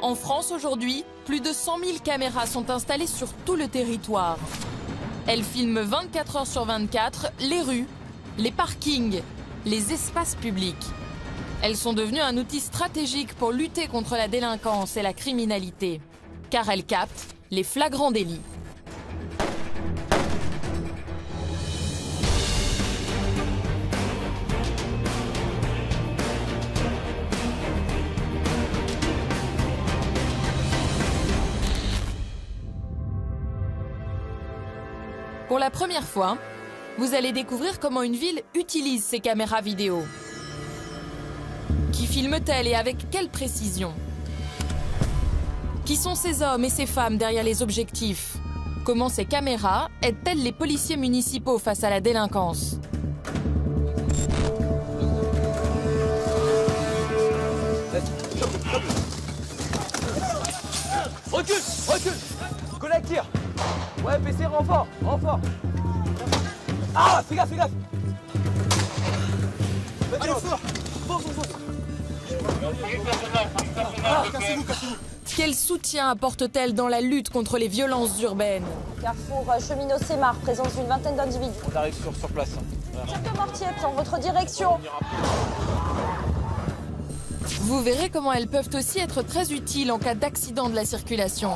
En France aujourd'hui, plus de 100 000 caméras sont installées sur tout le territoire. Elles filment 24 heures sur 24 les rues, les parkings, les espaces publics. Elles sont devenues un outil stratégique pour lutter contre la délinquance et la criminalité, car elles captent les flagrants délits. Pour la première fois, vous allez découvrir comment une ville utilise ses caméras vidéo. Qui filme-t-elle et avec quelle précision? Qui sont ces hommes et ces femmes derrière les objectifs? Comment ces caméras aident-elles les policiers municipaux face à la délinquance? Recule, recule. Collègue tire. Ouais, PC, renfort, renfort. Ah, fais gaffe, fais gaffe. Allez, fort. Fonce, fonce, fonce. Ah, cassez-vous, cassez-vous. Quel soutien apporte-t-elle dans la lutte contre les violences urbaines? Carrefour cheminot Sémar, présence d'une vingtaine d'individus. On arrive sur place. Chef de mortier, dans votre direction. Vous verrez comment elles peuvent aussi être très utiles en cas d'accident de la circulation.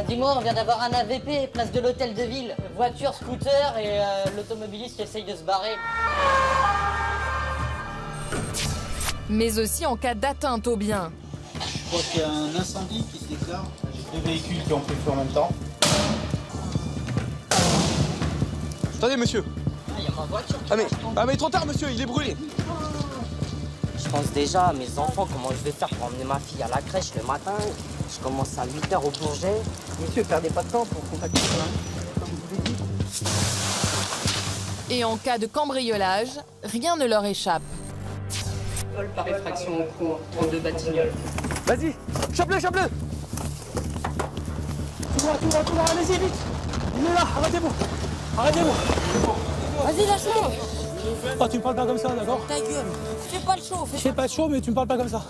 Dis-moi, on vient d'avoir un AVP, place de l'hôtel de ville. Voiture, scooter et l'automobiliste qui essaye de se barrer. Mais aussi en cas d'atteinte aux biens. Je crois qu'il y a un incendie qui se déclare. J'ai 2 véhicules qui ont pris feu en même temps. Attendez, monsieur. Il y a ma voiture. Ah mais trop tard, monsieur, il est brûlé. Je pense déjà à mes enfants, comment je vais faire pour emmener ma fille à la crèche le matin. Je commence à 8 h au Bourget. Messieurs, perdez pas de temps pour contacter comme je vous l'ai dit. Et en cas de cambriolage, rien ne leur échappe. Vol par effraction en cours, 32 Batignolles. Vas-y, chope-le, chope-le. Tout va, allez-y, vite. Il est là, arrêtez-vous. Arrêtez-vous. Vas-y, lâche-moi. Oh, tu me parles pas comme ça, d'accord? Ta gueule. Fais pas le show. Je fais pas de show, mais tu me parles pas comme ça.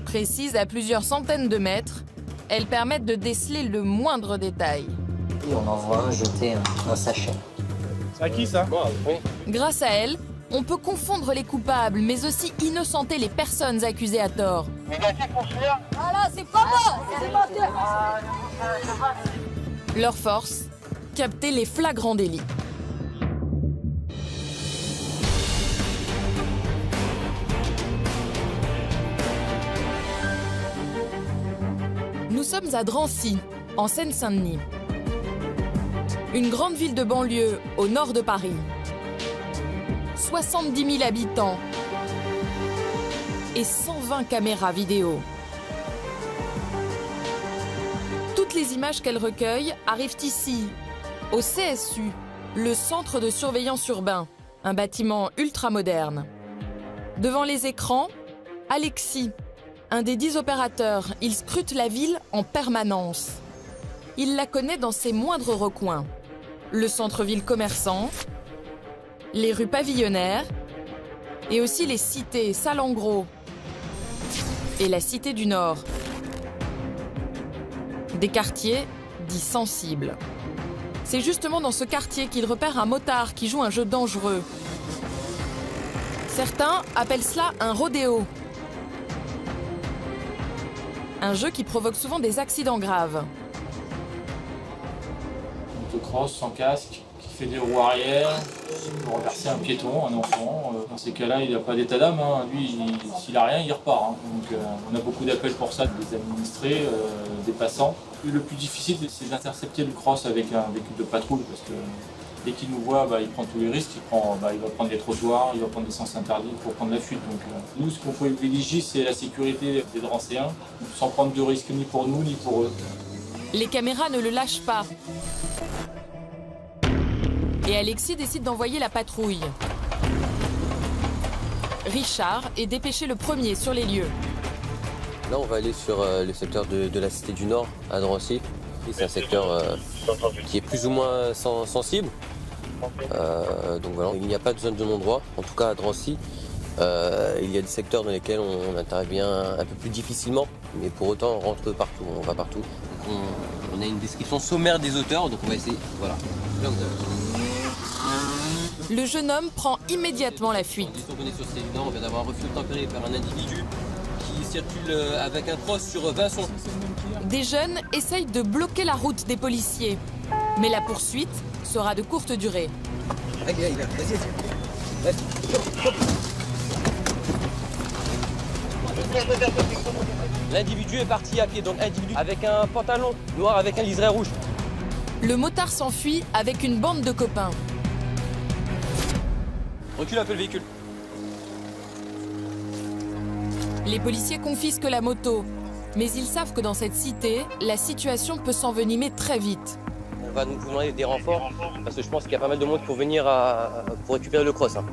Précises à plusieurs centaines de mètres, elles permettent de déceler le moindre détail. Et on en voit un jeter un sachet. C'est à qui ça? Grâce à elles, on peut confondre les coupables, mais aussi innocenter les personnes accusées à tort. Voilà, c'est pas moi. C'est menteur. Leur force, capter les flagrants délits. Nous sommes à Drancy, en Seine-Saint-Denis. Une grande ville de banlieue au nord de Paris. 70 000 habitants et 120 caméras vidéo. Toutes les images qu'elle recueille arrivent ici, au CSU, le Centre de surveillance urbain, un bâtiment ultramoderne. Devant les écrans, Alexis, un des 10 opérateurs, il scrute la ville en permanence. Il la connaît dans ses moindres recoins. Le centre-ville commerçant, les rues pavillonnaires et aussi les cités Salengro et la Cité du Nord. Des quartiers dits sensibles. C'est justement dans ce quartier qu'il repère un motard qui joue un jeu dangereux. Certains appellent cela un rodéo. Un jeu qui provoque souvent des accidents graves. Motocross sans casque, qui fait des roues arrière, qui peut renverser un piéton, un enfant. Dans ces cas-là, il n'a pas d'état d'âme. Hein. Lui, s'il n'a rien, il repart. Hein. Donc, on a beaucoup d'appels pour ça, des administrés, des passants. Et le plus difficile, c'est d'intercepter le cross avec un véhicule de patrouille, parce que dès qu'il nous voit, il prend tous les risques. Il va prendre les trottoirs, il va prendre des sens interdits pour prendre la fuite. Donc, nous, ce qu'on privilégie, c'est la sécurité des Drancéens, sans prendre de risques ni pour nous, ni pour eux. Les caméras ne le lâchent pas. Et Alexis décide d'envoyer la patrouille. Richard est dépêché le premier sur les lieux. Là, on va aller sur le secteur de la Cité du Nord, à Drancy. C'est un secteur qui est plus ou moins sensible. Donc voilà, il n'y a pas de zone de non-droit, en tout cas à Drancy. Il y a des secteurs dans lesquels on intervient un peu plus difficilement, mais pour autant on rentre partout, on va partout. Donc on a une description sommaire des auteurs, donc on va essayer. Voilà. Là, vous avez... Le jeune homme prend immédiatement la fuite. On est sur Céline, on vient d'avoir un refus tempéré par un individu qui circule avec un cross sur Vincent. Des jeunes essayent de bloquer la route des policiers, mais la poursuite sera de courte durée. L'individu est parti à pied, donc individu avec un pantalon noir avec un liseré rouge. Le motard s'enfuit avec une bande de copains. Recule un peu le véhicule. Les policiers confisquent la moto, mais ils savent que dans cette cité, la situation peut s'envenimer très vite. On va nous demander des renforts, parce que je pense qu'il y a pas mal de monde pour venir pour récupérer le cross. Hein.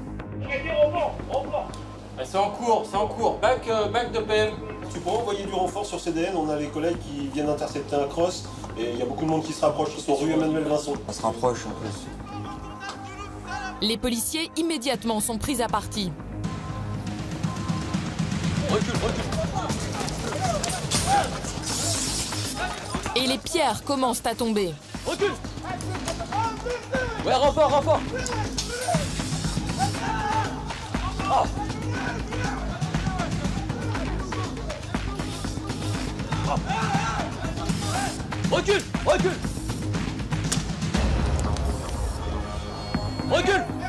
C'est en cours. Bac de PM. Tu pourras envoyer du renfort sur CDN, on a les collègues qui viennent intercepter un cross et il y a beaucoup de monde qui se rapproche, ils sont rue Emmanuel Vincent. On se rapproche en plus. Les policiers immédiatement sont pris à partie. Recule. Et les pierres commencent à tomber. Recule. Ouais, renfort. Ah. Recule.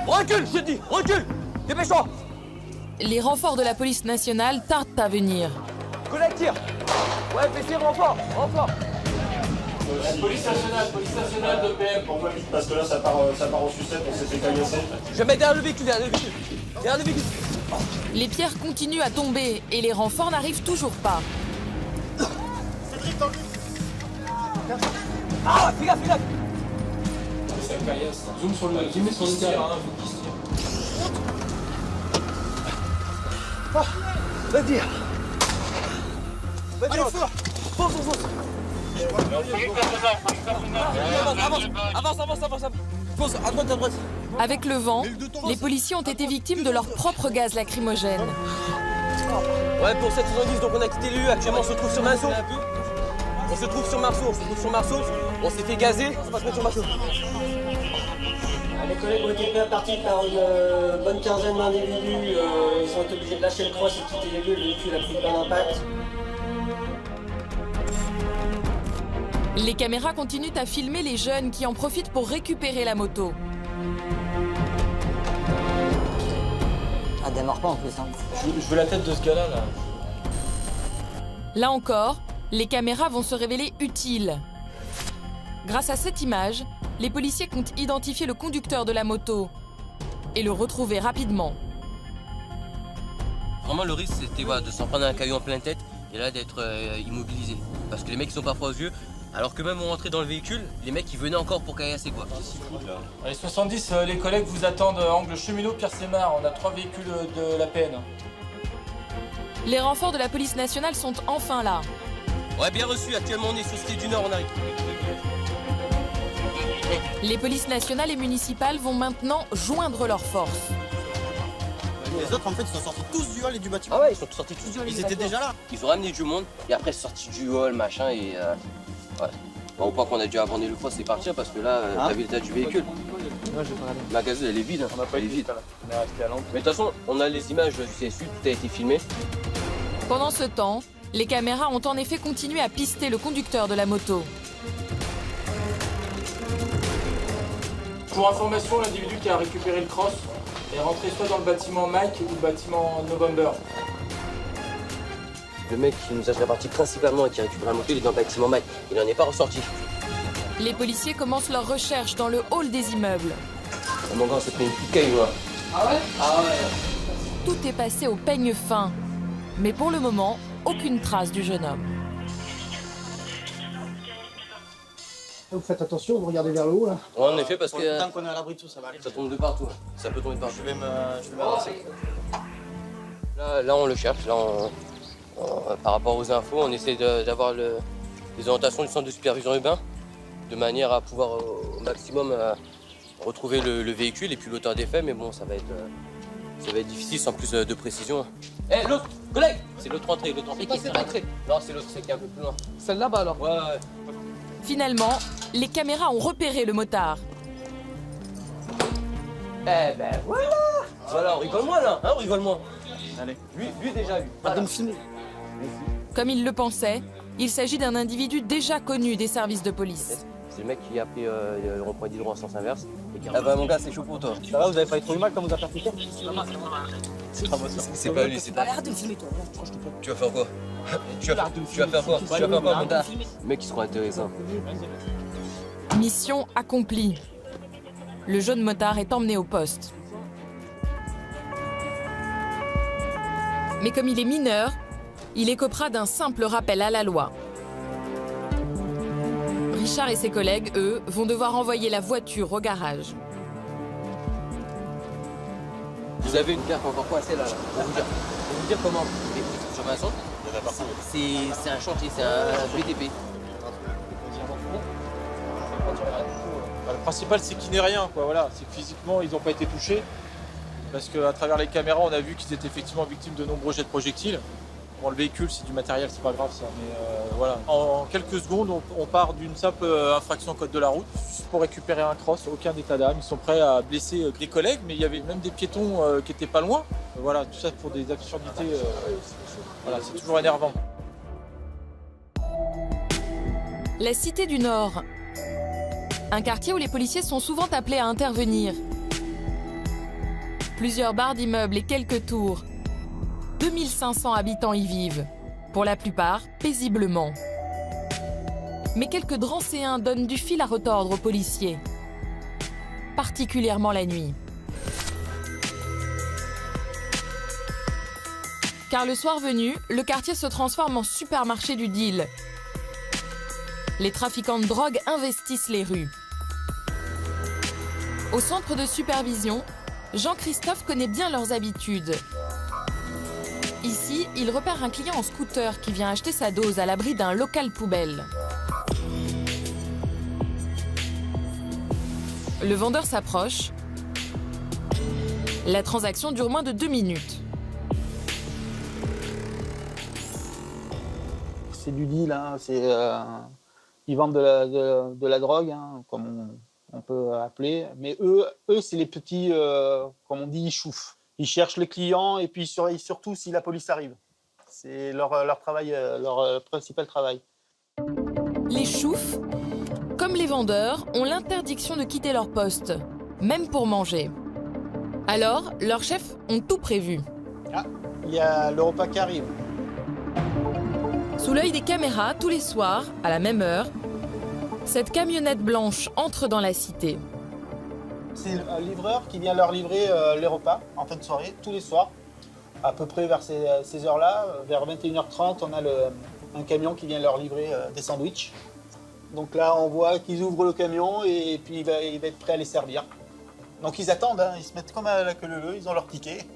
Recule, je te dis, recule. Dépêche-toi. Les renforts de la police nationale tardent à venir. Collègue tire. Ouais, PC, renfort. Police nationale de PM. Pourquoi vite? Parce que là ça part en sucette, on s'est fait caillasser. Je vais mettre derrière le véhicule. Les pierres continuent à tomber et les renforts n'arrivent toujours pas. Ah, fais gaffe. Ça caillasse. Zoom sur le terrain. Vas-y. Allez, fonce. Avance. Fonce, à droite. Avec le vent, les policiers ont été victimes de leur propre gaz lacrymogène. Ouais, pour 710, donc on a quitté les lieux. Actuellement, on se trouve sur Marceau. On s'est fait gazer. On va se mettre sur Marceau. Les collègues ont été pris à partie par une bonne quinzaine d'individus. Ils ont été obligés de lâcher le cross et quitter les lieux. Le véhicule a pris plein d'impact. Les caméras continuent à filmer les jeunes qui en profitent pour récupérer la moto. Ah, démarre pas en plus. Hein. Je veux la tête de ce gars-là. Là encore, les caméras vont se révéler utiles. Grâce à cette image, les policiers comptent identifier le conducteur de la moto et le retrouver rapidement. Vraiment, le risque, c'était de s'en prendre un caillou en pleine tête et là d'être immobilisé. Parce que les mecs, ils sont pas froids aux yeux. Alors que même on rentrait dans le véhicule, les mecs, ils venaient encore pour caillasser, quoi. Allez, 70, les collègues vous attendent angle cheminot Pierre-Sémar. On a 3 véhicules de la PN. Les renforts de la police nationale sont enfin là. Ouais, bien reçu. Actuellement, on est sur Cité du Nord, on arrive. Les polices nationales et municipales vont maintenant joindre leurs forces. Les autres, en fait, ils sont sortis tous du hall et du bâtiment. Ah ouais, ils sont sortis tous du hall. Ils étaient déjà là. Ils ont ramené du monde et après sortis du hall, machin, et ouais. Bon, au point qu'on a dû abandonner le cross et partir parce que là, t'as vu l'état du véhicule. Non, j'ai pas regardé. La gazeuse, elle est vide. On n'a pas elle est été vide. On est resté à l'entrée. Mais de toute façon, on a les images du CSU, tout a été filmé. Pendant ce temps, les caméras ont en effet continué à pister le conducteur de la moto. Pour information, l'individu qui a récupéré le cross est rentré soit dans le bâtiment Mike ou le bâtiment November. Le mec qui nous a réparti principalement et qui a récupéré la moto, il est dans le bâtiment Mike. Il n'en est pas ressorti. Les policiers commencent leur recherche dans le hall des immeubles. Oh mon gars, on s'est pris une petite caillou, hein. Ah ouais? Tout est passé au peigne fin. Mais pour le moment, aucune trace du jeune homme. Vous faites attention, vous regardez vers le haut là. Ouais, en effet, parce que Tant qu'on est à l'abri de tout, ça va aller. ça tombe de partout. Hein. Ça peut tomber de partout. Je vais m'avancer. Là, on le cherche. Là, par rapport aux infos, on essaie d'avoir les orientations du centre de supervision urbain de manière à pouvoir au maximum retrouver le véhicule et puis l'auteur des faits. Mais bon, ça va être Ça va être difficile sans plus de précision. Eh, l'autre, collègue! C'est l'autre entrée qui est rentrée. Non, c'est l'autre, c'est qui est un peu plus loin. Celle là-bas alors? Ouais. Finalement, les caméras ont repéré le motard. Eh ben voilà! Voilà, on rigole moins là, hein, on rigole moins. Allez. Lui déjà vu. Arrête de me filmer. Comme il le pensait, il s'agit d'un individu déjà connu des services de police. C'est le mec qui a pris le rond-point d'Hydro en sens inverse. Ah bah mon gars, c'est chaud pour toi. Ça va, vous avez pas eu trop mal quand vous avez percuté? C'est pas lui, c'est pas lui. Arrête de me filmer, toi. Tu vas faire quoi? Tu vas faire quoi, Monta? Le mec, il sera intéressant. Mission accomplie. Le jeune motard est emmené au poste. Mais comme il est mineur, il écopera d'un simple rappel à la loi. Richard et ses collègues, eux, vont devoir envoyer la voiture au garage. Vous avez une perf encore coincée là. Pour vous dire comment. Sur Vincent, c'est un chantier, c'est un BTP. Le principal, c'est qu'il n'est rien, quoi. Voilà, c'est que physiquement, ils n'ont pas été touchés. Parce qu'à travers les caméras, on a vu qu'ils étaient effectivement victimes de nombreux jets de projectiles. Bon, le véhicule, c'est du matériel, c'est pas grave ça. Mais voilà. En quelques secondes, on part d'une simple infraction au code de la route juste pour récupérer un cross, aucun état d'âme. Ils sont prêts à blesser des collègues, mais il y avait même des piétons qui étaient pas loin. Voilà, tout ça pour des absurdités. Voilà, c'est toujours énervant. La Cité du Nord. Un quartier où les policiers sont souvent appelés à intervenir. Plusieurs barres d'immeubles et quelques tours. 2500 habitants y vivent, pour la plupart paisiblement. Mais quelques drancéens donnent du fil à retordre aux policiers, particulièrement la nuit. Car le soir venu, le quartier se transforme en supermarché du deal. Les trafiquants de drogue investissent les rues. Au centre de supervision, Jean-Christophe connaît bien leurs habitudes. Ici, il repère un client en scooter qui vient acheter sa dose à l'abri d'un local poubelle. Le vendeur s'approche. La transaction dure moins de 2 minutes. C'est du deal, hein. Ils vendent de la drogue, hein, comme on peut appeler. Mais eux c'est les petits, comme on dit, ils chouffent. Ils cherchent les clients et puis ils surveillent surtout si la police arrive. C'est leur travail, leur principal travail. Les choufs, comme les vendeurs, ont l'interdiction de quitter leur poste, même pour manger. Alors, leurs chefs ont tout prévu. Ah, il y a le repas qui arrive. Sous l'œil des caméras, tous les soirs, à la même heure, cette camionnette blanche entre dans la cité. C'est un livreur qui vient leur livrer les repas en fin de soirée, tous les soirs. À peu près vers ces heures-là, vers 21h30, on a un camion qui vient leur livrer des sandwichs. Donc là, on voit qu'ils ouvrent le camion et puis il va être prêt à les servir. Donc ils attendent, hein, ils se mettent comme à la queue leu, ils ont leur ticket.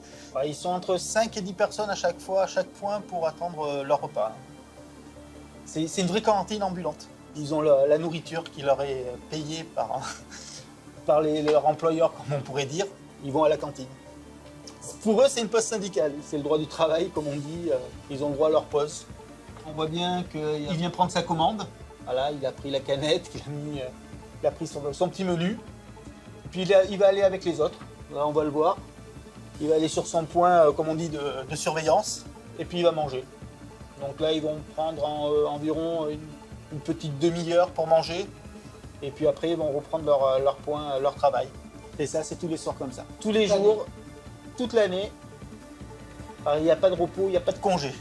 Ils sont entre 5 et 10 personnes à chaque point pour attendre leur repas. C'est une vraie cantine ambulante. Ils ont la nourriture qui leur est payée par leur employeur, comme on pourrait dire. Ils vont à la cantine. Pour eux, c'est une pause syndicale. C'est le droit du travail, comme on dit. Ils ont le droit à leur pause. On voit bien qu'il vient prendre sa commande. Voilà, il a pris la canette, il a pris son petit menu. Puis il va aller avec les autres. Là, on va le voir. Il va aller sur son point, comme on dit, de surveillance. Et puis il va manger. Donc là, ils vont prendre environ une petite demi-heure pour manger. Et puis après, ils vont reprendre leur point, leur travail. Et ça, c'est tous les soirs comme ça. Tous les jours, toute l'année, il n'y a pas de repos, il n'y a pas de congé.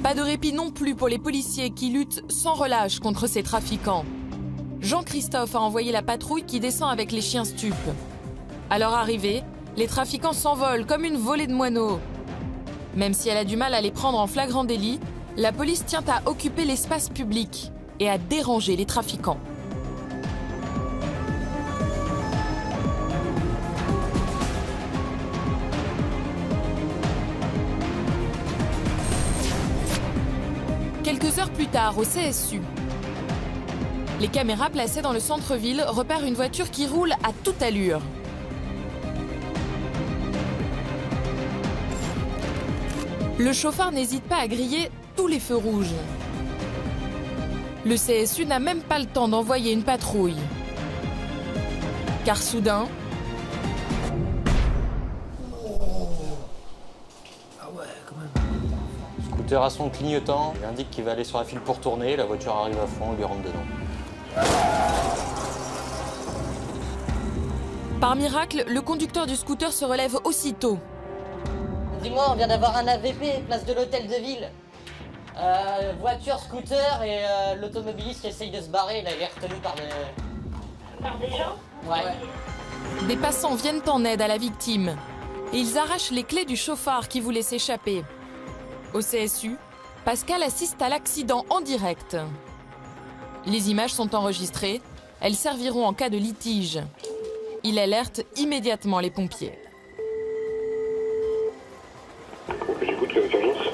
Pas de répit non plus pour les policiers qui luttent sans relâche contre ces trafiquants. Jean-Christophe a envoyé la patrouille qui descend avec les chiens stupes. À leur arrivée, les trafiquants s'envolent comme une volée de moineaux. Même si elle a du mal à les prendre en flagrant délit, la police tient à occuper l'espace public et à déranger les trafiquants. Quelques heures plus tard, au CSU, Les caméras placées dans le centre-ville repèrent une voiture qui roule à toute allure. Le chauffard n'hésite pas à griller tous les feux rouges. Le CSU n'a même pas le temps d'envoyer une patrouille. Car soudain... Scooter à son clignotant, il indique qu'il va aller sur la file pour tourner, la voiture arrive à fond, il lui rentre dedans. Par miracle, le conducteur du scooter se relève aussitôt. Dis-moi, on vient d'avoir un AVP, place de l'hôtel de ville. Voiture, scooter et l'automobiliste qui essaye de se barrer, là, il est retenu par le... Par des gens? Ouais. Des passants viennent en aide à la victime. Et ils arrachent les clés du chauffard qui voulait s'échapper. Au CSU, Pascal assiste à l'accident en direct. Les images sont enregistrées. Elles serviront en cas de litige. Il alerte immédiatement les pompiers. J'écoute les urgences.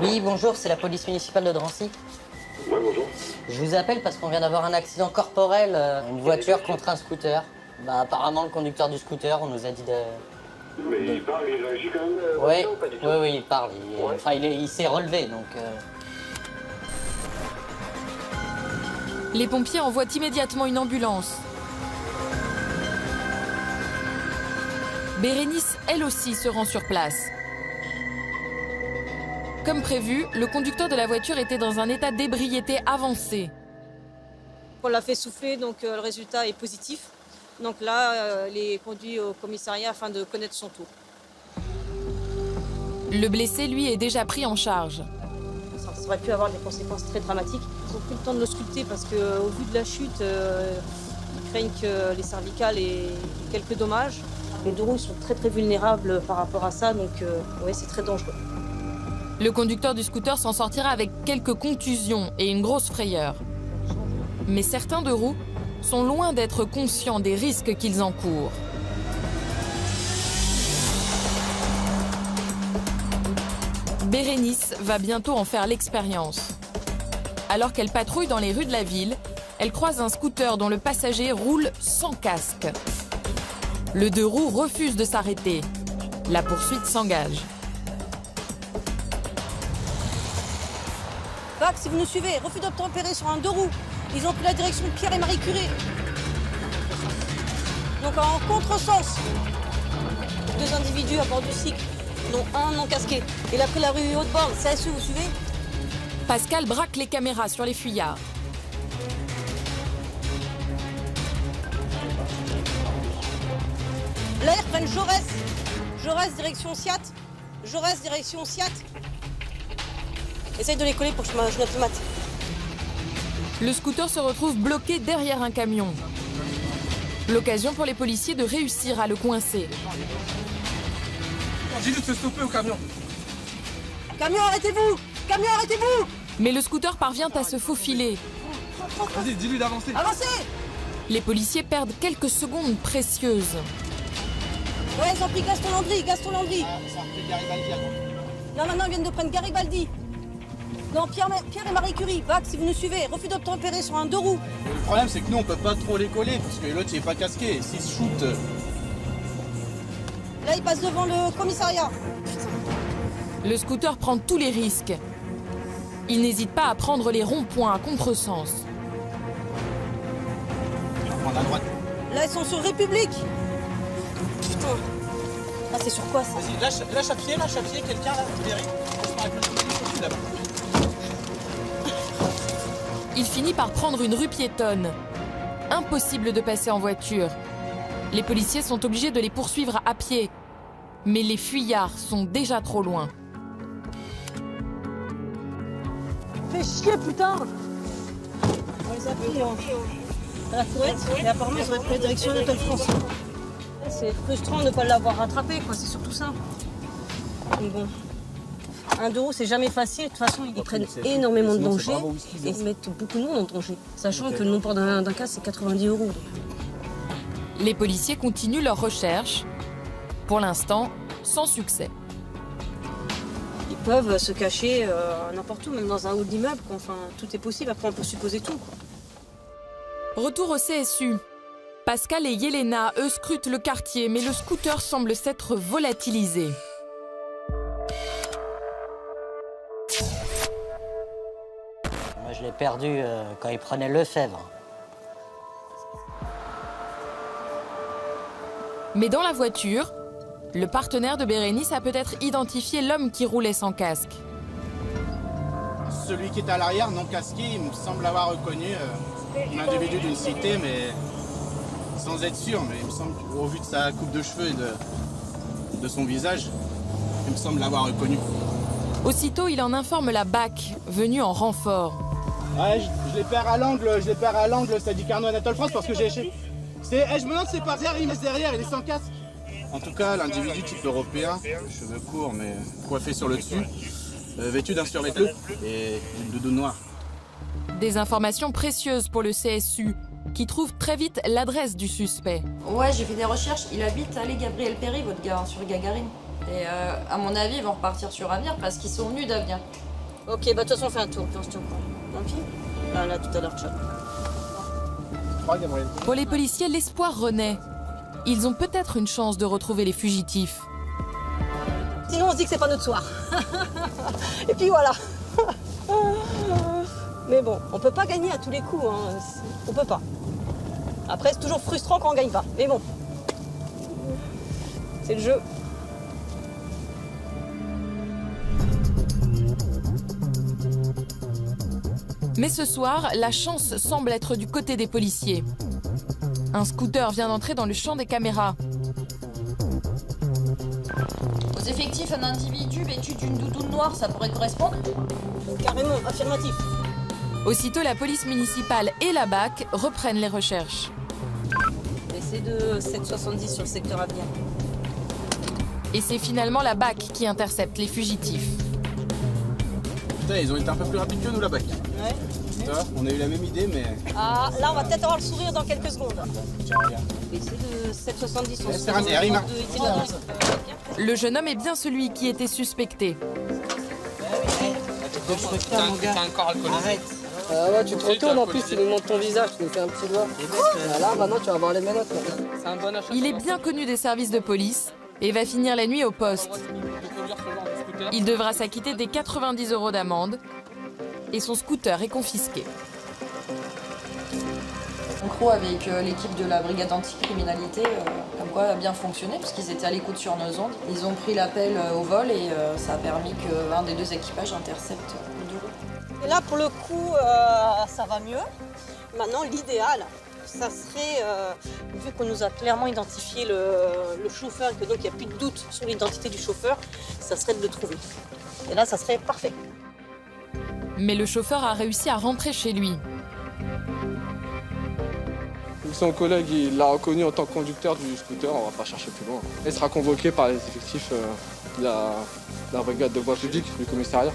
Oui, bonjour, c'est la police municipale de Drancy. Ouais, bonjour. Je vous appelle parce qu'on vient d'avoir un accident corporel, une voiture contre un scooter. Bah, apparemment, le conducteur du scooter, on nous a dit de... Mais il parle, il réagit quand même Oui, il parle. Enfin, il s'est relevé, donc... Les pompiers envoient immédiatement une ambulance. Bérénice, elle aussi, se rend sur place. Comme prévu, le conducteur de la voiture était dans un état d'ébriété avancé. On l'a fait souffler, donc le résultat est positif. Donc là, il est conduit au commissariat afin de connaître son tour. Le blessé, lui, est déjà pris en charge. Ça aurait pu avoir des conséquences très dramatiques. Ils ont pris le temps de l'ausculter parce qu'au vu de la chute, ils craignent que les cervicales aient quelques dommages. Les deux roues sont très vulnérables par rapport à ça, donc oui, c'est très dangereux. Le conducteur du scooter s'en sortira avec quelques contusions et une grosse frayeur. Mais certains deux roues sont loin d'être conscients des risques qu'ils encourent. Bérénice va bientôt en faire l'expérience. Alors qu'elle patrouille dans les rues de la ville, elle croise un scooter dont le passager roule sans casque. Le deux roues refuse de s'arrêter. La poursuite s'engage. Bac, si vous nous suivez, refus d'obtempérer sur un deux roues. Ils ont pris la direction de Pierre et Marie Curie. Donc en contresens. Deux individus à bord du cycle, dont un non casqué. Il a pris la rue Haute-Borne, CSU, vous suivez? Pascal braque les caméras sur les fuyards. Là, ils reprennent Jaurès. Jaurès, direction Siat. Jaurès, direction Siat. Essaye de les coller pour que je note le mat. Le scooter se retrouve bloqué derrière un camion. L'occasion pour les policiers de réussir à le coincer. Dis-lui de se stopper au camion. Camion, arrêtez-vous! Camion, arrêtez-vous! Mais le scooter parvient à se faufiler. Vas-y, dis-lui d'avancer. Avancez! Les policiers perdent quelques secondes précieuses. Ouais, ils ont pris Gaston Landry, Gaston Landry. Non, maintenant, ils viennent de prendre Garibaldi. Non, Pierre et Marie Curie, Bac, si vous nous suivez, refus d'obtempérer sur un deux roues. Le problème, c'est que nous, on peut pas trop les coller, parce que l'autre, il est pas casqué. S'il se shoot... Là, il passe devant le commissariat. Le scooter prend tous les risques. Il n'hésite pas à prendre les ronds-points à contresens. On a droite. Là, ils sont sur République. Putain. Ah, c'est sur quoi, ça? Vas-y, lâche à pied, quelqu'un, là, Thierry. Là-bas. Il finit par prendre une rue piétonne. Impossible de passer en voiture. Les policiers sont obligés de les poursuivre à pied. Mais les fuyards sont déjà trop loin. Fais chier, putain! On les a pris à la fourrette et apparemment ils auraient pris la direction de l'Hôtel France. C'est frustrant de ne pas l'avoir rattrapé, quoi, c'est surtout ça. Donc bon. Un deux roues, c'est jamais facile. De toute façon, ils prennent énormément de danger et ils mettent beaucoup de monde en danger. Sachant que le non-port d'un casque, c'est 90 €. Les policiers continuent leur recherche. Pour l'instant, sans succès. Ils peuvent se cacher n'importe où, même dans un hall d'immeuble. Enfin, tout est possible. Après, on peut supposer tout, quoi. Retour au CSU. Pascal et Yelena, eux, scrutent le quartier, mais le scooter semble s'être volatilisé. Moi, je l'ai perdu quand il prenait Lefebvre. Mais dans la voiture, le partenaire de Bérénice a peut-être identifié l'homme qui roulait sans casque. Celui qui est à l'arrière, non casqué, il me semble avoir reconnu un individu d'une cité, mais sans être sûr. Mais il me semble, au vu de sa coupe de cheveux et de son visage, il me semble l'avoir reconnu. Aussitôt, il en informe la BAC, venue en renfort. Ouais, je les perds à l'angle, ça dit Carnot Anatole France, parce que j'ai... je me demande c'est pas derrière, il est derrière, il est sans casque. En tout cas, l'individu type européen, cheveux courts mais coiffé sur le dessus, vêtu d'un survêtement et d'une doudoune noire. Des informations précieuses pour le CSU, qui trouve très vite l'adresse du suspect. Ouais, j'ai fait des recherches. Il habite allée Gabriel Péry, votre gars, sur Gagarine. Et à mon avis, ils vont repartir sur Avenir parce qu'ils sont venus d'Avenir. Ok, bah de toute façon, on fait un tour, puis on se tient au courant. Ok. Là, tout à l'heure, ciao. Pour les policiers, l'espoir renaît. Ils ont peut-être une chance de retrouver les fugitifs. Sinon, on se dit que c'est pas notre soir. Et puis voilà. Mais bon, on peut pas gagner à tous les coups. Hein. On peut pas. Après, c'est toujours frustrant quand on gagne pas. Mais bon, c'est le jeu. Mais ce soir, la chance semble être du côté des policiers. Un scooter vient d'entrer dans le champ des caméras. Aux effectifs, un individu vêtu d'une doudoune noire, ça pourrait correspondre? Carrément, affirmatif. Aussitôt, la police municipale et la BAC reprennent les recherches. Essai de 7,70 sur le secteur Avenir. Et c'est finalement la BAC qui intercepte les fugitifs. Putain, ils ont été un peu plus rapides que nous, la BAC. Ouais. On a eu la même idée, mais... Ah, là, on va peut-être avoir le sourire dans quelques secondes. Tiens, regarde. Essai de 7,70 sur le secteur Avenir. Le jeune homme est bien celui qui était suspecté. T'as encore alcoolisé. Ah ouais, tu te retournes en plus, tu nous montres ton visage, tu nous fais un petit doigt. Là, maintenant, tu vas voir les menottes. C'est un bon achat. Il est bien connu des services de police et va finir la nuit au poste. Il devra s'acquitter des 90 € d'amende et son scooter est confisqué. En gros, avec l'équipe de la brigade anticriminalité, comme quoi a bien fonctionné, puisqu'ils étaient à l'écoute sur nos ondes. Ils ont pris l'appel au vol et ça a permis qu'un des deux équipages intercepte le bureau. Et là, pour le coup, ça va mieux. Maintenant, l'idéal, ça serait, vu qu'on nous a clairement identifié le chauffeur et que donc il n'y a plus de doute sur l'identité du chauffeur, ça serait de le trouver. Et là, ça serait parfait. Mais le chauffeur a réussi à rentrer chez lui. Son collègue, il l'a reconnu en tant que conducteur du scooter, on va pas chercher plus loin. Il sera convoqué par les effectifs de la brigade de voie publique du commissariat.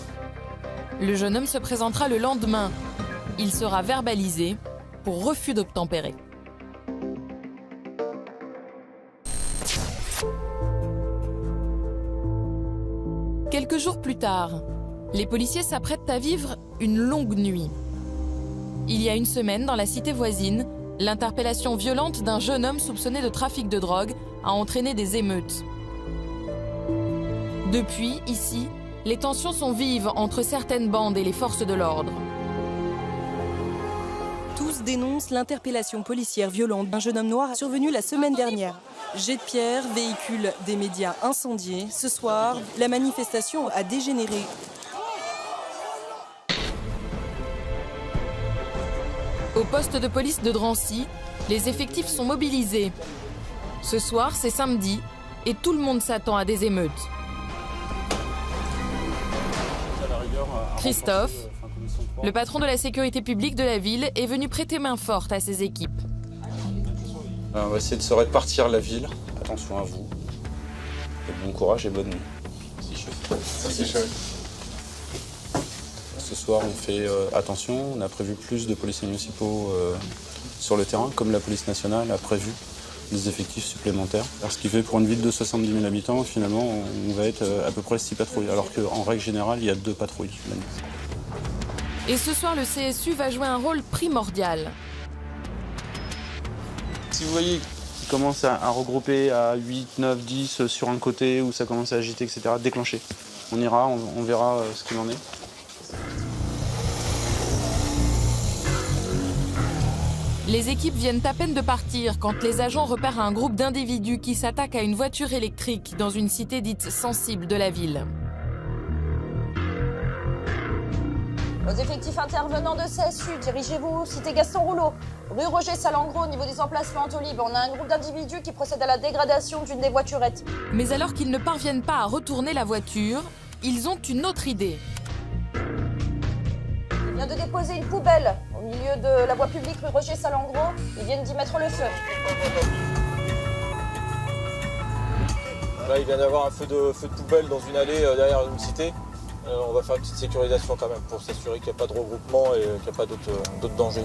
Le jeune homme se présentera le lendemain. Il sera verbalisé pour refus d'obtempérer. Quelques jours plus tard, les policiers s'apprêtent à vivre une longue nuit. Il y a une semaine, dans la cité voisine, l'interpellation violente d'un jeune homme soupçonné de trafic de drogue a entraîné des émeutes. Depuis, ici, les tensions sont vives entre certaines bandes et les forces de l'ordre. Tous dénoncent l'interpellation policière violente d'un jeune homme noir survenu la semaine dernière. Jet de pierre, véhicule des médias incendiés. Ce soir, la manifestation a dégénéré. Au poste de police de Drancy, les effectifs sont mobilisés. Ce soir, c'est samedi, et tout le monde s'attend à des émeutes. Christophe, le patron de la sécurité publique de la ville, est venu prêter main forte à ses équipes. On va essayer de se répartir la ville. Attention à vous. Et bon courage et bonne nuit. Si chaud. Si chaud. Ce soir, on fait attention. On a prévu plus de policiers municipaux sur le terrain, comme la police nationale a prévu des effectifs supplémentaires. Alors, ce qui fait pour une ville de 70 000 habitants, finalement, on va être à peu près 6 patrouilles, alors qu'en règle générale, il y a 2 patrouilles la nuit. Et ce soir, le CSU va jouer un rôle primordial. Si vous voyez qu'ils commencent à regrouper à 8, 9, 10 sur un côté, où ça commence à agiter, etc., déclenchez. On ira, on verra ce qu'il en est. Les équipes viennent à peine de partir quand les agents repèrent un groupe d'individus qui s'attaquent à une voiture électrique dans une cité dite sensible de la ville. Aux effectifs intervenants de CSU, dirigez-vous cité Gaston Rouleau, rue Roger Salengro, au niveau des emplacements en Tolib. On a un groupe d'individus qui procède à la dégradation d'une des voiturettes. Mais alors qu'ils ne parviennent pas à retourner la voiture, ils ont une autre idée. Il vient de déposer une poubelle au milieu de la voie publique rue Roger Salengro. Ils viennent d'y mettre le feu. Là, il vient d'avoir un feu de poubelle dans une allée derrière une cité. On va faire une petite sécurisation quand même pour s'assurer qu'il n'y a pas de regroupement et qu'il n'y a pas d'autres dangers.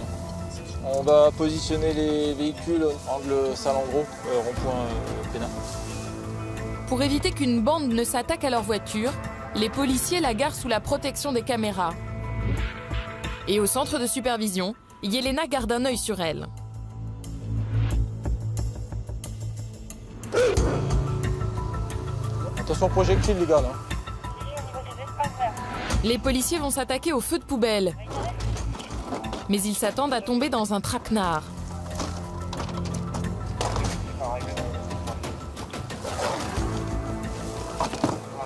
On va positionner les véhicules angle Salengro, rond-point Pénin. Pour éviter qu'une bande ne s'attaque à leur voiture, les policiers la garent sous la protection des caméras. Et au centre de supervision, Yelena garde un œil sur elle. Attention projectile les gars là. Les policiers vont s'attaquer au feu de poubelle. Mais ils s'attendent à tomber dans un traquenard.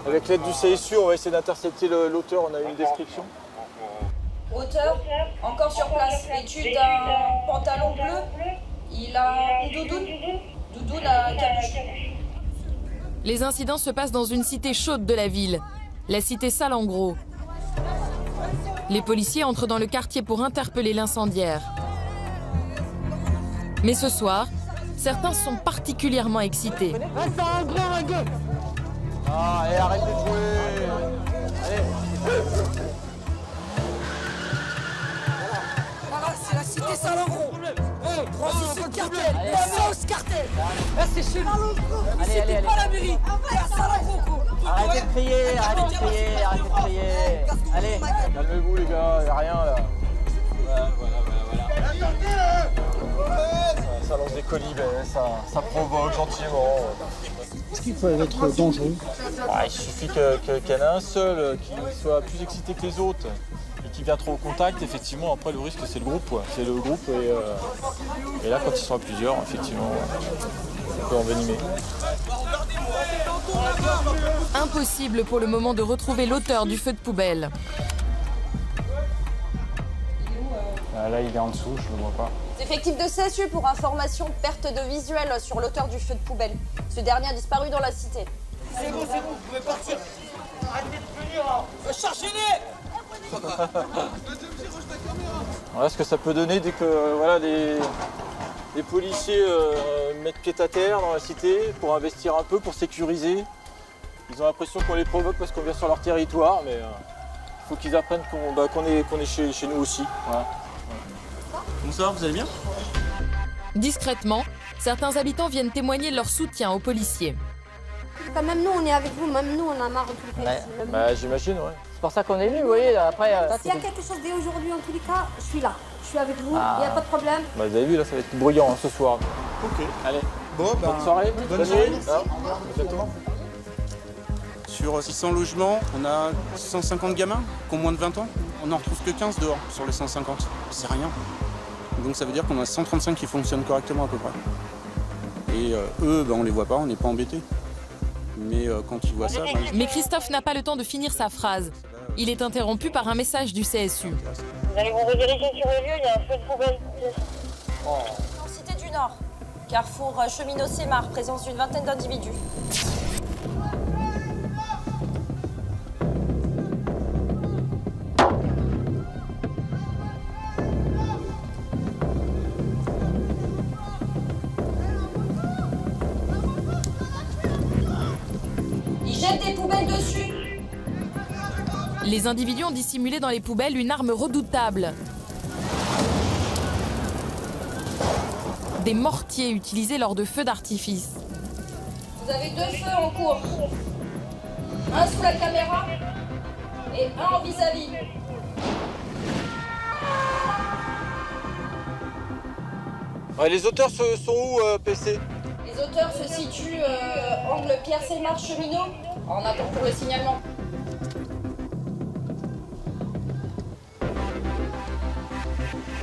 Avec l'aide du CSU, on va essayer d'intercepter l'auteur, on a une description. Auteur, encore sur place, vêtu d'un pantalon bleu. Il a une doudoune à capuche. Les incidents se passent dans une cité chaude de la ville, la cité Salengro. Les policiers entrent dans le quartier pour interpeller l'incendiaire. Mais ce soir, certains sont particulièrement excités. Ah, et arrête de jouer. Allez. Voilà, c'est la cité Salengro. Transition cartel, sauce cartel. Là, c'est chez nous. Allez, pas la mairie. C'est à Salengro. Arrêtez de crier, arrêtez de crier. Allez. Calmez-vous les gars, y a rien là. Voilà. Ça lance des colibets, ça provoque gentiment. Est-ce qu'il faut être dangereux? Il suffit qu'il y en ait un seul qui soit plus excité que les autres et qui vient trop au contact, effectivement, après le risque c'est le groupe. C'est le groupe et là quand ils sont à plusieurs, effectivement, ça peut envenimer. Impossible pour le moment de retrouver l'auteur du feu de poubelle. Là il est en dessous, je ne le vois pas. Effectif de CSU pour information, perte de visuel sur l'auteur du feu de poubelle. Ce dernier a disparu dans la cité. C'est bon, vous pouvez partir. Arrêtez de venir. Cherchez-les. Voilà ce que ça peut donner dès que voilà, les policiers mettent pied à terre dans la cité pour investir un peu, pour sécuriser. Ils ont l'impression qu'on les provoque parce qu'on vient sur leur territoire, mais il faut qu'ils apprennent qu'on est chez nous aussi. Voilà. Bonsoir, vous allez bien? Discrètement, certains habitants viennent témoigner leur soutien aux policiers. Même nous, on est avec vous, même nous, on a marre de tout faire. Bah, j'imagine, ouais. C'est pour ça qu'on est venu, vous voyez, après... S'il y a quelque chose d'aujourd'hui, en tous les cas, je suis là. Je suis avec vous, il n'y a pas de problème. Bah, vous avez vu, là, ça va être bruyant ce soir. Ok. Allez. Bon, bonne soirée. Bonne soirée. Exactement. Sur 600 logements, on a 150 gamins qui ont moins de 20 ans. On n'en retrouve que 15 dehors sur les 150. C'est rien. Donc ça veut dire qu'on a 135 qui fonctionnent correctement à peu près. Et eux, on les voit pas, on n'est pas embêtés. Mais quand ils voient ça... Mais Christophe n'a pas le temps de finir sa phrase. Il est interrompu par un message du CSU. Vous allez vous rediriger sur le lieu, il y a un feu de poubelle. En cité du Nord, carrefour Cheminot-Sémar, présence d'une vingtaine d'individus. Des poubelles dessus. Les individus ont dissimulé dans les poubelles une arme redoutable. Des mortiers utilisés lors de feux d'artifice. Vous avez 2 feux en cours. Un sous la caméra et un en vis-à-vis. Ouais, les auteurs sont où, PC? Les auteurs se situent angle Pierre-Selmar cheminot, en attente pour le signalement.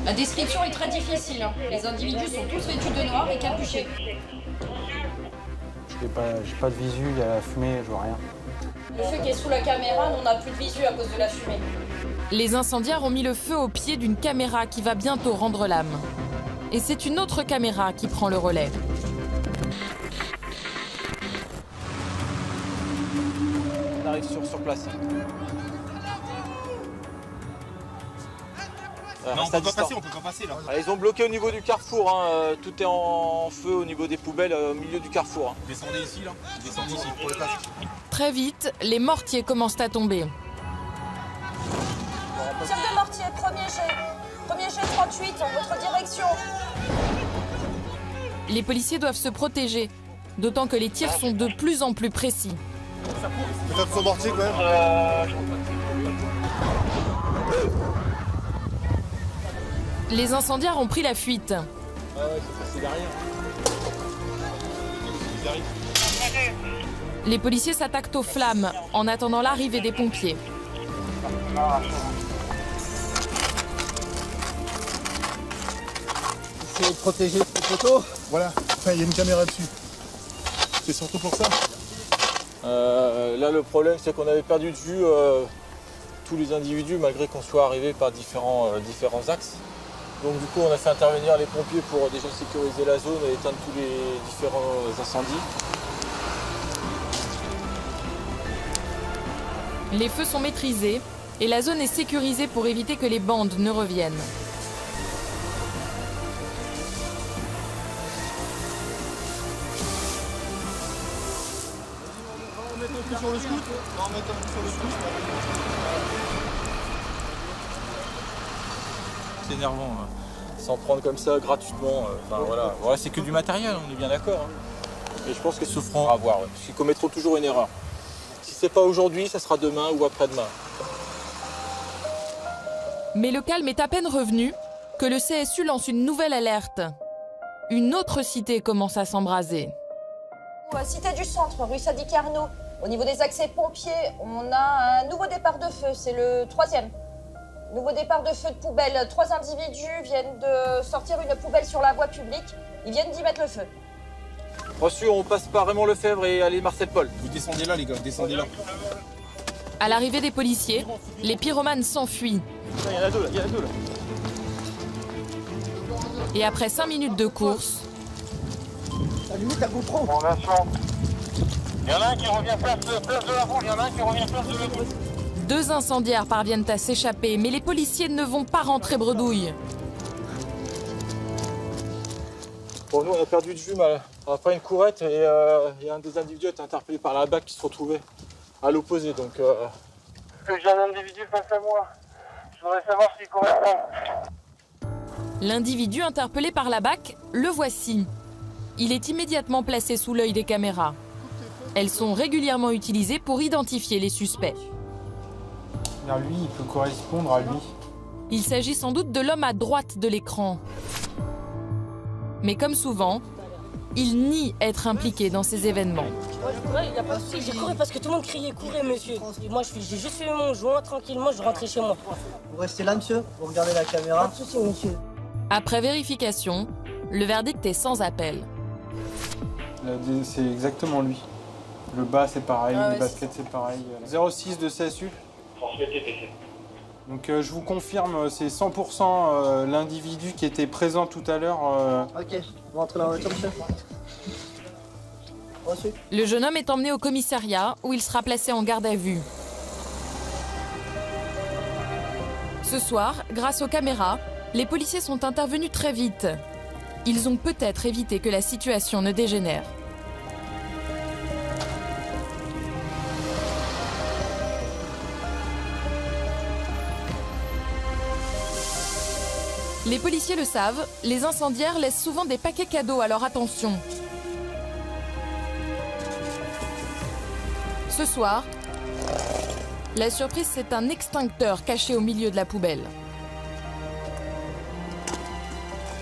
La description est très difficile. Hein. Les individus sont tous vêtus de noir et capuchés. J'ai pas de visu, il y a la fumée, je vois rien. Le feu qui est sous la caméra, nous on n'a plus de visu à cause de la fumée. Les incendiaires ont mis le feu au pied d'une caméra qui va bientôt rendre l'âme. Et c'est une autre caméra qui prend le relais. On arrive sur place. Non, on peut pas passer là. Ils ont bloqué au niveau du carrefour, hein. Tout est en feu au niveau des poubelles au milieu du carrefour. Hein. Descendez ici là, descendez ici pour le casque. Très vite, les mortiers commencent à tomber. Tir de mortier, premier jet 38 en votre direction. Les policiers doivent se protéger, d'autant que les tirs sont de plus en plus précis. Peut-être son mortier quand même. Les incendiaires ont pris la fuite. Ah ouais, c'est passé derrière. Les policiers s'attaquent aux flammes en attendant l'arrivée des pompiers. Essayez de protéger les photos. Voilà, enfin, il y a une caméra dessus. C'est surtout pour ça. Là, le problème, c'est qu'on avait perdu de vue tous les individus, malgré qu'on soit arrivé par différents axes. Donc du coup, on a fait intervenir les pompiers pour déjà sécuriser la zone et éteindre tous les différents incendies. Les feux sont maîtrisés et la zone est sécurisée pour éviter que les bandes ne reviennent. On met un peu sur le scout. On met un peu sur le scout. C'est énervant, hein. S'en prendre comme ça gratuitement. Voilà, c'est que du matériel, on est bien d'accord. Hein. Et je pense qu'ils se feront avoir, ouais, parce qu'ils commettront toujours une erreur. Si c'est pas aujourd'hui, ça sera demain ou après-demain. Mais le calme est à peine revenu que le CSU lance une nouvelle alerte. Une autre cité commence à s'embraser. Cité du Centre, rue Sadi Carnot. Au niveau des accès pompiers, on a un nouveau départ de feu, c'est le 3e. Nouveau départ de feu de poubelle. 3 individus viennent de sortir une poubelle sur la voie publique. Ils viennent d'y mettre le feu. Reçu, on passe par Raymond Lefebvre et allez Marcel Paul. Vous descendez là les gars, descendez là. À l'arrivée des policiers, les pyromanes s'enfuient. Il y en a deux là, Et après 5 minutes de course... Allumez ta GoPro. Il y en a un qui revient place de la Roule, il y en a un qui revient place de la Roule. 2 incendiaires parviennent à s'échapper, mais les policiers ne vont pas rentrer bredouille. Bon, nous, on a perdu de vue après une courette et un des individus a été interpellé par la BAC qui se retrouvait à l'opposé. Donc, J'ai un individu face à moi. Je voudrais savoir s'il correspond. L'individu interpellé par la BAC, le voici. Il est immédiatement placé sous l'œil des caméras. Elles sont régulièrement utilisées pour identifier les suspects. Lui, il peut correspondre à lui. Il s'agit sans doute de l'homme à droite de l'écran. Mais comme souvent, il nie être impliqué dans ces événements. Moi, je courais, il n'y a pas de souci. J'ai couru parce que tout le monde criait, courez, monsieur. Et moi, j'ai juste fait mon joint tranquillement, je rentrais chez moi. Vous restez là, monsieur. Vous regardez la caméra. Pas de souci, monsieur. Après vérification, le verdict est sans appel. C'est exactement lui. Le bas, c'est pareil, les baskets, c'est pareil. 06 de CSU. Donc je vous confirme, c'est 100% l'individu qui était présent tout à l'heure. Ok, vous rentrez dans la voiture, monsieur. Reçu. Le jeune homme est emmené au commissariat où il sera placé en garde à vue. Ce soir, grâce aux caméras, les policiers sont intervenus très vite. Ils ont peut-être évité que la situation ne dégénère. Les policiers le savent, les incendiaires laissent souvent des paquets cadeaux à leur attention. Ce soir, la surprise, c'est un extincteur caché au milieu de la poubelle.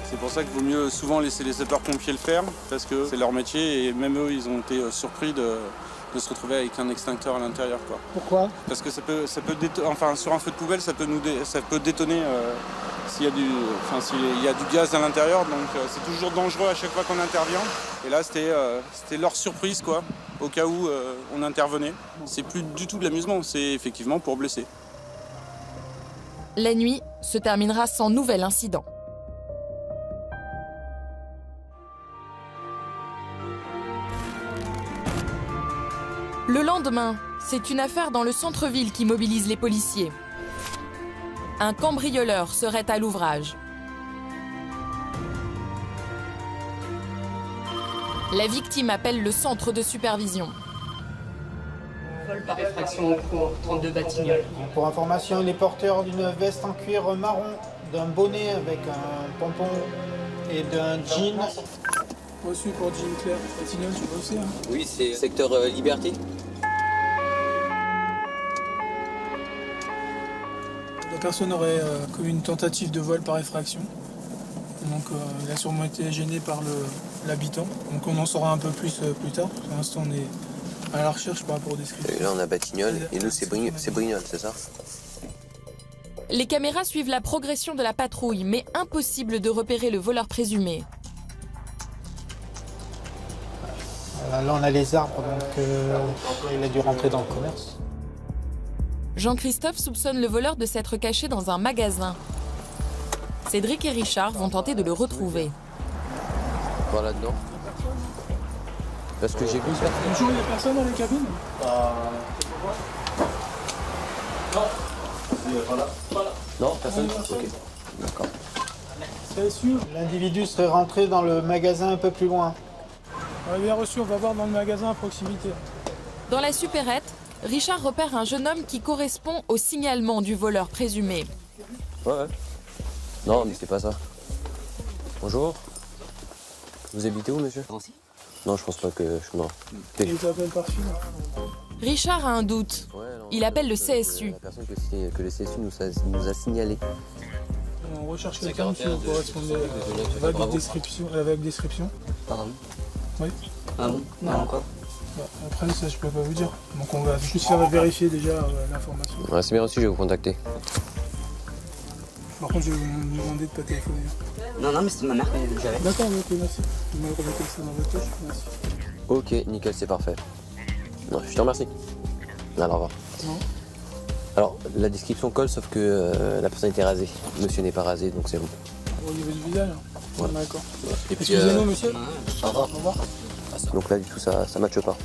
C'est pour ça qu'il vaut mieux souvent laisser les sapeurs-pompiers le faire, parce que c'est leur métier et même eux, ils ont été surpris de se retrouver avec un extincteur à l'intérieur, quoi. Pourquoi? Parce que enfin, sur un feu de poubelle, ça peut détonner s'il y a du gaz à l'intérieur, donc c'est toujours dangereux à chaque fois qu'on intervient. Et là, c'était leur surprise, quoi, au cas où on intervenait. C'est plus du tout de l'amusement, c'est effectivement pour blesser. La nuit se terminera sans nouvel incident. Le lendemain, c'est une affaire dans le centre-ville qui mobilise les policiers. Un cambrioleur serait à l'ouvrage. La victime appelle le centre de supervision. Vol par effraction au cours, 32 Batignolles. Pour information, il est porteur d'une veste en cuir marron, d'un bonnet avec un pompon et d'un jean. Reçu pour jean clair. Batignolles, tu vois aussi, hein? Oui, c'est secteur Liberté. La personne aurait commis une tentative de vol par effraction. Donc il a sûrement été gêné par l'habitant. Donc on en saura un peu plus plus tard. Pour l'instant, on est à la recherche par rapport aux descriptions. Et là, on a Batignolles et nous, c'est Brignoles, c'est ça? Les caméras suivent la progression de la patrouille, mais impossible de repérer le voleur présumé. Là, on a les arbres, donc il a dû rentrer dans le commerce. Jean-Christophe soupçonne le voleur de s'être caché dans un magasin. Cédric et Richard vont tenter de le retrouver. Pas là-dedans. Parce que j'ai vu ça. Bonjour, il n'y a personne dans les cabines? Non, personne. Ok, d'accord. C'est sûr. L'individu serait rentré dans le magasin un peu plus loin. Bien reçu, on va voir dans le magasin à proximité. Dans la supérette, Richard repère un jeune homme qui correspond au signalement du voleur présumé. Ouais. Non, mais c'est pas ça. Bonjour. Vous habitez où, monsieur? Non, je pense pas que... Non. Il t'appelle par fil. Richard a un doute. Il appelle le CSU. La personne que le CSU nous a signalé. On recherche quelqu'un qui correspondait avec description. Pardon? Oui. Ah bon? Non, quoi? Après, ça, je peux pas vous dire. Donc, on va juste faire vérifier déjà l'information. Ouais, c'est bien reçu, je vais vous contacter. Par contre, je vais vous demander de pas téléphoner. Non, mais c'est ma mère que j'avais. D'accord, ok, merci. Vous m'avez remetté ça dans votre poche, merci. Ok, nickel, c'est parfait. Non, je te remercie. Alors, au revoir. Non. Alors, la description colle, sauf que la personne était rasée. Monsieur n'est pas rasé, donc c'est bon. Au niveau du visage? Ouais. D'accord. Ouais. Et puis, excusez-nous, monsieur. Au revoir. Au revoir. Donc là, du tout, ça matche pas.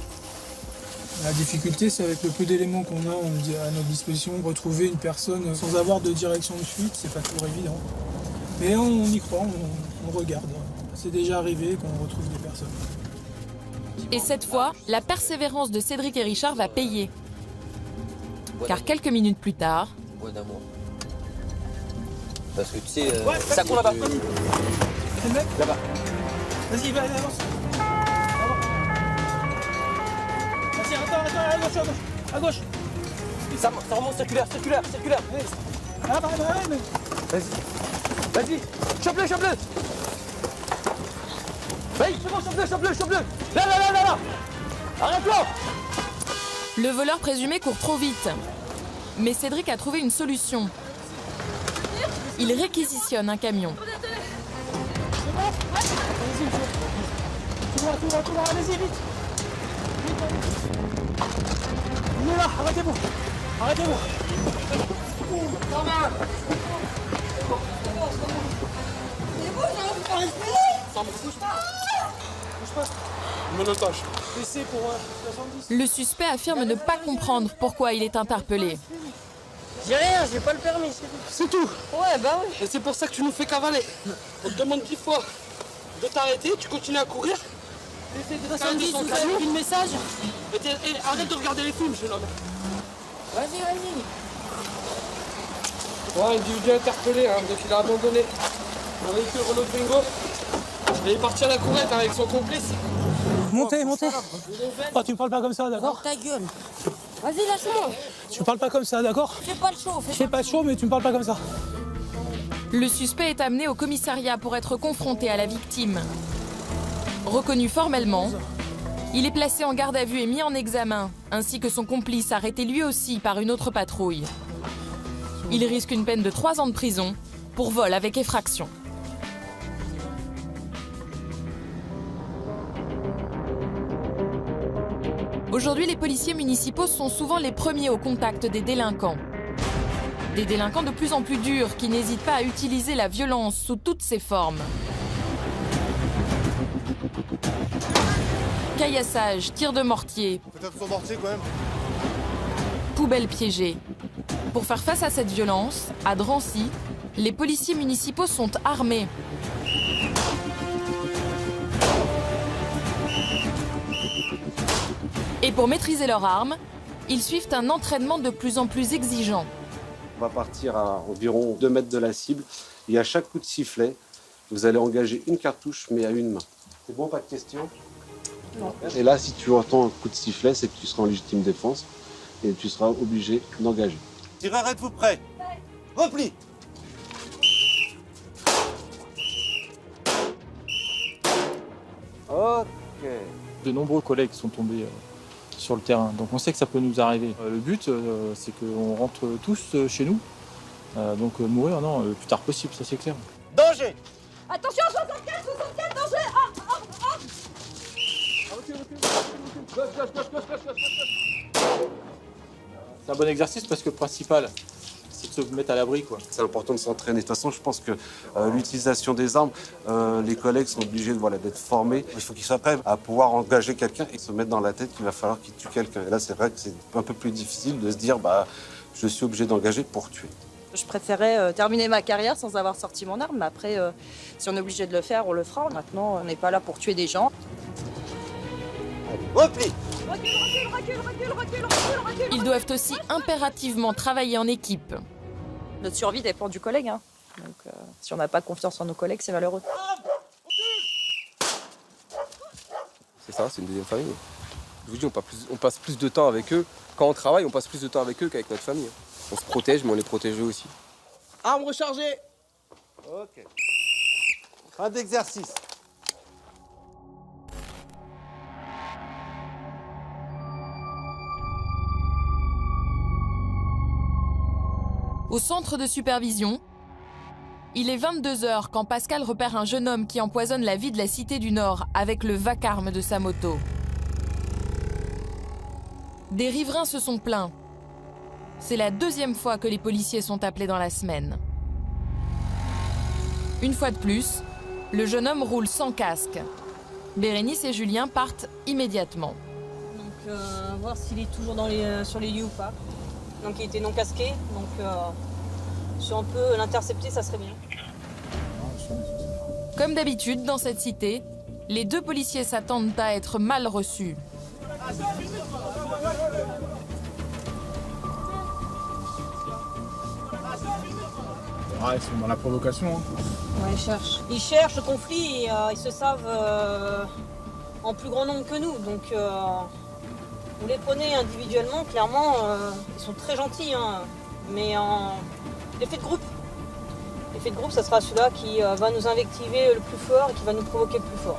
La difficulté, c'est avec le peu d'éléments qu'on a à notre disposition, retrouver une personne sans avoir de direction de fuite, c'est pas toujours évident. Mais on y croit, on regarde. C'est déjà arrivé qu'on retrouve des personnes. Et cette fois, la persévérance de Cédric et Richard va payer. Car quelques minutes plus tard... Ouais, d'un mois. Parce que tu sais, ça court là-bas. C'est le mec? Là-bas. Vas-y, va, avance. Vas-y, attends, à gauche. Ça remonte circulaire. Ah bah, mais... Vas-y, chope-le. Vas-y, chope-le. Là. Arrête-le. Le voleur présumé court trop vite. Mais Cédric a trouvé une solution. Il réquisitionne un camion. Tout va, allez-y, vite. Il est là, arrêtez-vous. Monotage. Le suspect affirme ne pas comprendre pourquoi il est interpellé. J'ai rien, j'ai pas le permis, C'est tout. Ouais, bah oui. Et c'est pour ça que tu nous fais cavaler. On te demande 10 fois de t'arrêter, tu continues à courir. Vous avez pris le message? Et arrête de regarder les films, jeune homme. Vas-y. Ouais, individu interpellé, donc il a abandonné un véhicule Renault Twingo. Il est parti à la courette avec son complice. Montez. Oh, tu me parles pas comme ça, d'accord? Ta gueule. Vas-y, lâche-moi. Tu me parles pas comme ça, d'accord? Fais pas le show. Je fais pas de show, mais tu me parles pas comme ça. Le suspect est amené au commissariat pour être confronté à la victime. Reconnu formellement, il est placé en garde à vue et mis en examen, ainsi que son complice arrêté lui aussi par une autre patrouille. Il risque une peine de 3 ans de prison pour vol avec effraction. Aujourd'hui, les policiers municipaux sont souvent les premiers au contact des délinquants. Des délinquants de plus en plus durs qui n'hésitent pas à utiliser la violence sous toutes ses formes. Caillassage, tir de mortier, peut-être son mortier quand même. Poubelle piégée. Pour faire face à cette violence, à Drancy, les policiers municipaux sont armés. Et pour maîtriser leurs armes, ils suivent un entraînement de plus en plus exigeant. On va partir à environ 2 mètres de la cible et à chaque coup de sifflet, vous allez engager une cartouche mais à une main. C'est bon, pas de questions? Non. Et là, si tu entends un coup de sifflet, c'est que tu seras en légitime défense et tu seras obligé d'engager. Tireur, êtes-vous prêt? Repli. Ok. De nombreux collègues sont tombés sur le terrain, donc on sait que ça peut nous arriver. Le but, c'est qu'on rentre tous chez nous, donc mourir, non, le plus tard possible, ça c'est clair. Danger. Attention, 64, danger. C'est un bon exercice parce que le principal, c'est de se mettre à l'abri, quoi. C'est important de s'entraîner. De toute façon, je pense que l'utilisation des armes, les collègues sont obligés d'être formés. Il faut qu'ils soient prêts à pouvoir engager quelqu'un et se mettre dans la tête qu'il va falloir qu'il tue quelqu'un. Et là, c'est vrai que c'est un peu plus difficile de se dire, je suis obligé d'engager pour tuer. Je préférais terminer ma carrière sans avoir sorti mon arme. Mais après, si on est obligé de le faire, on le fera. Maintenant, on n'est pas là pour tuer des gens. Repli. Ils doivent aussi impérativement travailler en équipe. Notre survie dépend du collègue. Hein. Donc, si on n'a pas confiance en nos collègues, c'est malheureux. C'est ça, c'est une deuxième famille. Je vous dis, on passe plus de temps avec eux. Quand on travaille, on passe plus de temps avec eux qu'avec notre famille. On se protège, mais on les protège eux aussi. Arme rechargée. Ok. Fin d'exercice. Au centre de supervision, il est 22h quand Pascal repère un jeune homme qui empoisonne la vie de la Cité du Nord avec le vacarme de sa moto. Des riverains se sont plaints. C'est la 2e fois que les policiers sont appelés dans la semaine. Une fois de plus, le jeune homme roule sans casque. Bérénice et Julien partent immédiatement. Donc, voir s'il est toujours sur les lieux ou pas. Donc il était non casqué, donc si on peut l'intercepter, ça serait bien. Comme d'habitude dans cette cité, les 2 policiers s'attendent à être mal reçus. Ah, ils sont dans la provocation. Hein. Ouais, ils cherchent le conflit et ils se savent en plus grand nombre que nous. Donc vous les prenez individuellement, clairement, ils sont très gentils, hein, mais l'effet de groupe, ça sera celui-là qui va nous invectiver le plus fort et qui va nous provoquer le plus fort.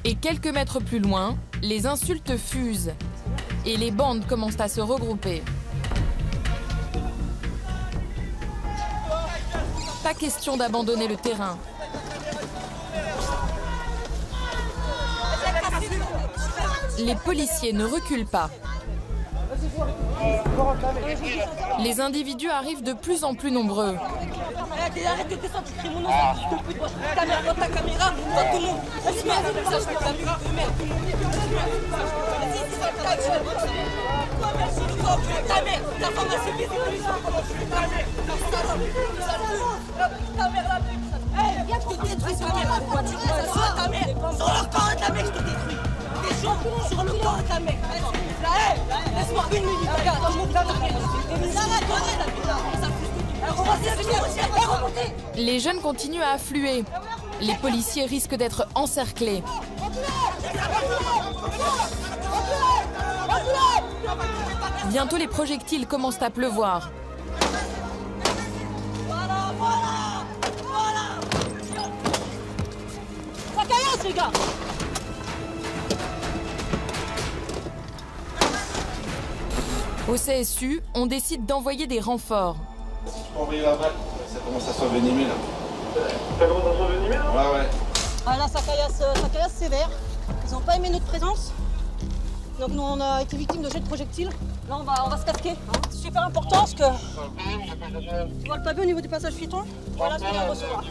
Et quelques mètres plus loin, les insultes fusent et les bandes commencent à se regrouper. Pas question d'abandonner le terrain. Les policiers ne reculent pas. Les individus arrivent de plus en plus nombreux. Arrête de descendre, tu cries mon nom, je te pute, moi je fais ta mère dans ta caméra, dans tout le monde. Vas-y, merde, ça je fais ta merde, ta mère, ta femme a subi ta mère, la mec. Hey, viens, je te détruis ta mère, pourquoi tu vois ta mère, sur le corps de ta mec, je te détruis. Des gens sur le corps de ta mec. Laisse-moi 1 minute, regarde, tout le monde ta mère. Les jeunes continuent à affluer. Les policiers risquent d'être encerclés. Bientôt, les projectiles commencent à pleuvoir. Voilà. gars. Au CSU, on décide d'envoyer des renforts. Faut envoyer la balle, ça commence à s'envenimer là. Ça commence à s'envenimer là? Ouais, ouais. Ah là, ça caillasse sévère. Ils n'ont pas aimé notre présence. Donc nous, on a été victime de jets de projectiles. Là, on va se casquer. Hein. C'est super important parce que... Tu vois le pavé au niveau du passage piéton? Voilà ce qu'on vient de recevoir.